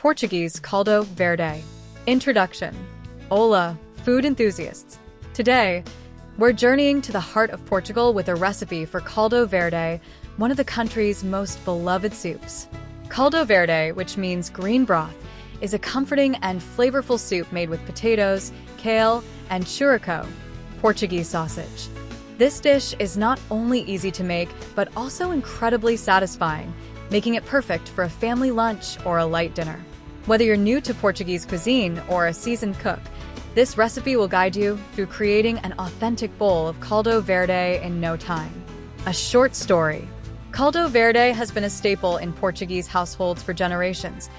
Portuguese Caldo Verde. Introduction. Hola, food enthusiasts. Today, we're journeying to the heart of Portugal with a recipe for Caldo Verde, one of the country's most beloved soups. Caldo Verde, which means green broth, is a comforting and flavorful soup made with potatoes, kale, and chouriço, Portuguese sausage. This dish is not only easy to make, but also incredibly satisfying, making it perfect for a family lunch or a light dinner. Whether you're new to Portuguese cuisine or a seasoned cook, this recipe will guide you through creating an authentic bowl of Caldo Verde in no time. A short story. Caldo Verde has been a staple in Portuguese households for generations,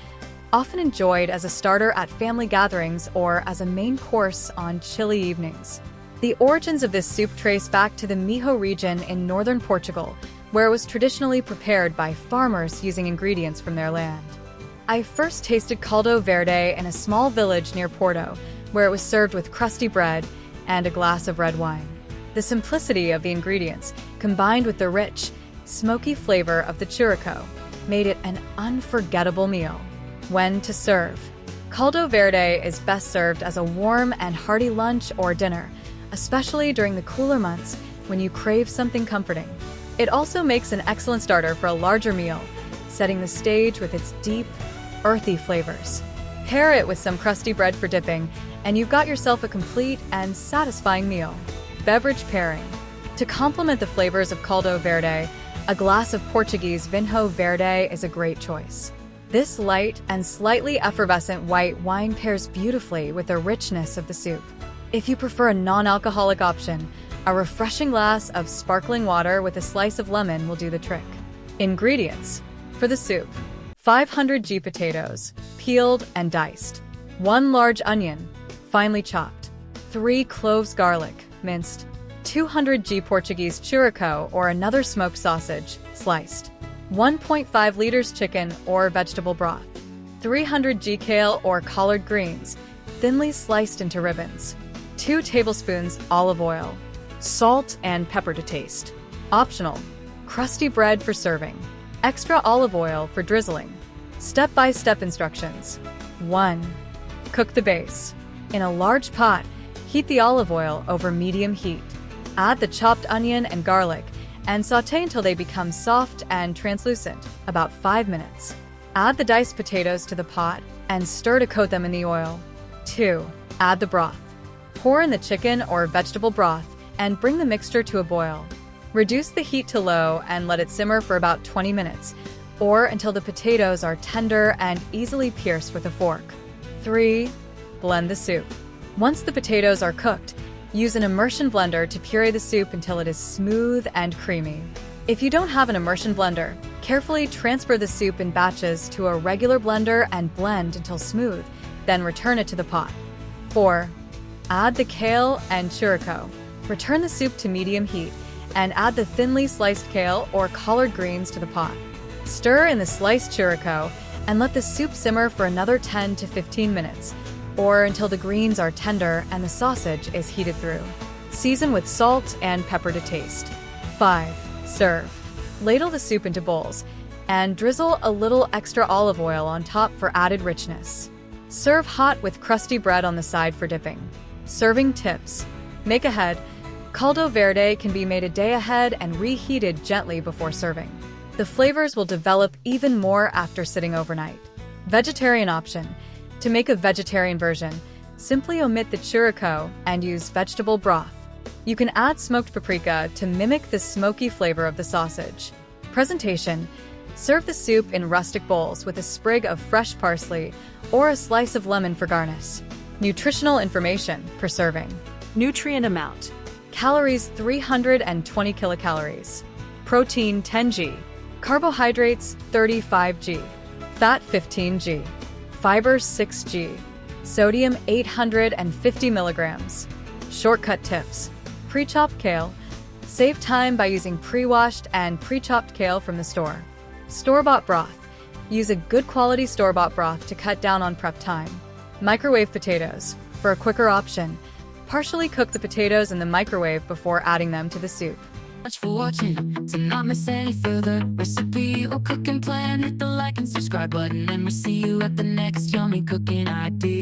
often enjoyed as a starter at family gatherings or as a main course on chilly evenings. The origins of this soup trace back to the Minho region in northern Portugal, where it was traditionally prepared by farmers using ingredients from their land. I first tasted Caldo Verde in a small village near Porto, where it was served with crusty bread and a glass of red wine. The simplicity of the ingredients, combined with the rich, smoky flavor of the chouriço, made it an unforgettable meal. When to serve. Caldo Verde is best served as a warm and hearty lunch or dinner, especially during the cooler months when you crave something comforting. It also makes an excellent starter for a larger meal, setting the stage with its deep, earthy flavors. Pair it with some crusty bread for dipping, and you've got yourself a complete and satisfying meal. Beverage pairing. To complement the flavors of Caldo Verde, a glass of Portuguese Vinho Verde is a great choice. This light and slightly effervescent white wine pairs beautifully with the richness of the soup. If you prefer a non-alcoholic option, a refreshing glass of sparkling water with a slice of lemon will do the trick. Ingredients. For the soup: 500 g potatoes, peeled and diced. 1 large onion, finely chopped. 3 cloves garlic, minced. 200 g Portuguese chouriço or another smoked sausage, sliced. 1.5 liters chicken or vegetable broth. 300 g kale or collard greens, thinly sliced into ribbons. 2 tablespoons olive oil. Salt and pepper to taste. Optional. Crusty bread for serving. Extra olive oil for drizzling. Step-by-step instructions. 1. Cook the base. In a large pot, heat the olive oil over medium heat. Add the chopped onion and garlic and sauté until they become soft and translucent, about 5 minutes. Add the diced potatoes to the pot and stir to coat them in the oil. 2. Add the broth. Pour in the chicken or vegetable broth and bring the mixture to a boil. Reduce the heat to low and let it simmer for about 20 minutes, or until the potatoes are tender and easily pierced with a fork. 3. Blend the soup. Once the potatoes are cooked, use an immersion blender to puree the soup until it is smooth and creamy. If you don't have an immersion blender, carefully transfer the soup in batches to a regular blender and blend until smooth, then return it to the pot. 4. Add the kale and chouriço. Return the soup to medium heat and add the thinly sliced kale or collard greens to the pot. Stir in the sliced chouriço and let the soup simmer for another 10 to 15 minutes, or until the greens are tender and the sausage is heated through. Season with salt and pepper to taste. 5. Serve. Ladle the soup into bowls and drizzle a little extra olive oil on top for added richness. Serve hot with crusty bread on the side for dipping. Serving tips. Make ahead. Caldo Verde can be made a day ahead and reheated gently before serving. The flavors will develop even more after sitting overnight. Vegetarian option. To make a vegetarian version, simply omit the chouriço and use vegetable broth. You can add smoked paprika to mimic the smoky flavor of the sausage. Presentation. Serve the soup in rustic bowls with a sprig of fresh parsley or a slice of lemon for garnish. Nutritional information per serving. Nutrient amount. Calories 320 kilocalories. Protein 10 g. Carbohydrates 35 g. Fat 15 g. Fiber 6 g. Sodium 850 milligrams. Shortcut tips. Pre-chopped kale. Save time by using pre-washed and pre-chopped kale from the store. Store-bought broth. Use a good quality store-bought broth to cut down on prep time. Microwave potatoes. For a quicker option, partially cook the potatoes in the microwave before adding them to the soup. much for watching. To not miss any further recipe or cooking plan, hit the like and subscribe button, and we'll see you at the next yummy cooking idea.